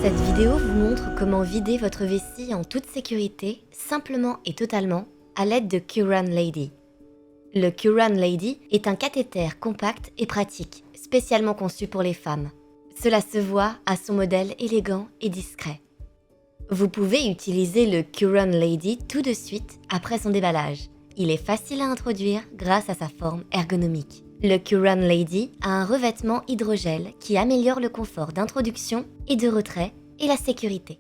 Cette vidéo vous montre comment vider votre vessie en toute sécurité, simplement et totalement, à l'aide de Curran Lady. Le Curran Lady est un cathéter compact et pratique, spécialement conçu pour les femmes. Cela se voit à son modèle élégant et discret. Vous pouvez utiliser le Curran Lady tout de suite après son déballage. Il est facile à introduire grâce à sa forme ergonomique. Le Curran Lady a un revêtement hydrogel qui améliore le confort d'introduction et de retrait et la sécurité.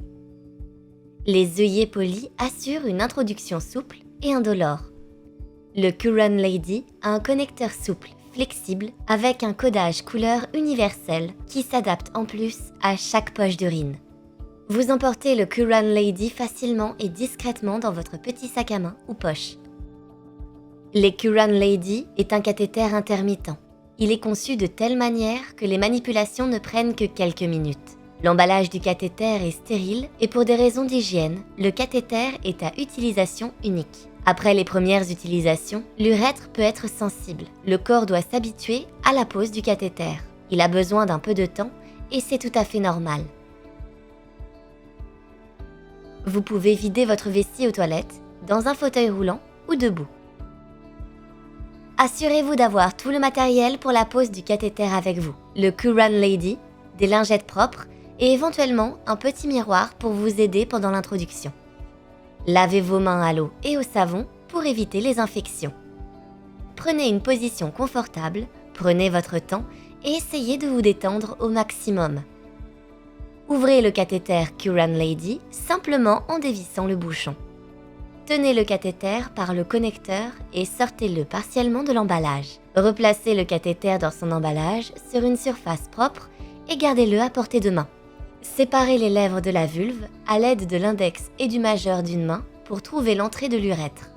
Les œillets polis assurent une introduction souple et indolore. Le Curran Lady a un connecteur souple, flexible, avec un codage couleur universel qui s'adapte en plus à chaque poche d'urine. Vous emportez le Curran Lady facilement et discrètement dans votre petit sac à main ou poche. Le Curran Lady est un cathéter intermittent. Il est conçu de telle manière que les manipulations ne prennent que quelques minutes. L'emballage du cathéter est stérile et pour des raisons d'hygiène, le cathéter est à utilisation unique. Après les premières utilisations, l'urètre peut être sensible. Le corps doit s'habituer à la pose du cathéter. Il a besoin d'un peu de temps et c'est tout à fait normal. Vous pouvez vider votre vessie aux toilettes, dans un fauteuil roulant ou debout. Assurez-vous d'avoir tout le matériel pour la pose du cathéter avec vous. Le Curran Lady, des lingettes propres et éventuellement un petit miroir pour vous aider pendant l'introduction. Lavez vos mains à l'eau et au savon pour éviter les infections. Prenez une position confortable, prenez votre temps et essayez de vous détendre au maximum. Ouvrez le cathéter Curran Lady simplement en dévissant le bouchon. Tenez le cathéter par le connecteur et sortez-le partiellement de l'emballage. Replacez le cathéter dans son emballage sur une surface propre et gardez-le à portée de main. Séparez les lèvres de la vulve à l'aide de l'index et du majeur d'une main pour trouver l'entrée de l'urètre.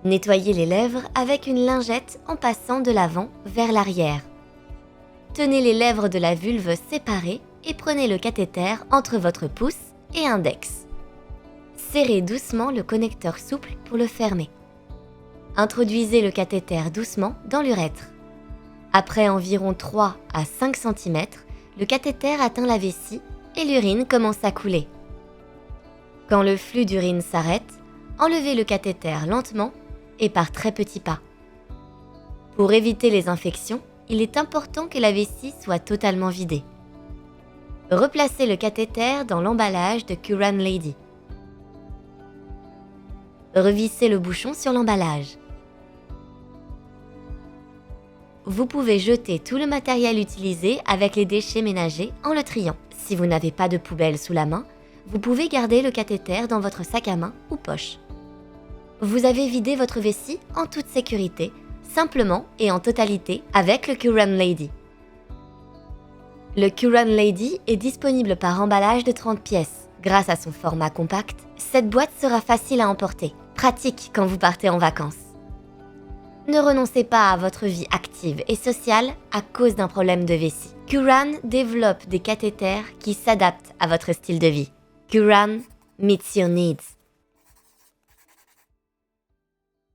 Nettoyez les lèvres avec une lingette en passant de l'avant vers l'arrière. Tenez les lèvres de la vulve séparées et prenez le cathéter entre votre pouce et index. Serrez doucement le connecteur souple pour le fermer. Introduisez le cathéter doucement dans l'urètre. Après environ 3 à 5 cm, le cathéter atteint la vessie et l'urine commence à couler. Quand le flux d'urine s'arrête, enlevez le cathéter lentement et par très petits pas. Pour éviter les infections, il est important que la vessie soit totalement vidée. Replacez le cathéter dans l'emballage de Curran Lady. Revissez le bouchon sur l'emballage. Vous pouvez jeter tout le matériel utilisé avec les déchets ménagers en le triant. Si vous n'avez pas de poubelle sous la main, vous pouvez garder le cathéter dans votre sac à main ou poche. Vous avez vidé votre vessie en toute sécurité, simplement et en totalité avec le Curran Lady. Le Curran Lady est disponible par emballage de 30 pièces. Grâce à son format compact, cette boîte sera facile à emporter, pratique quand vous partez en vacances. Ne renoncez pas à votre vie active et sociale à cause d'un problème de vessie. Curran développe des cathéters qui s'adaptent à votre style de vie. Curran meets your needs.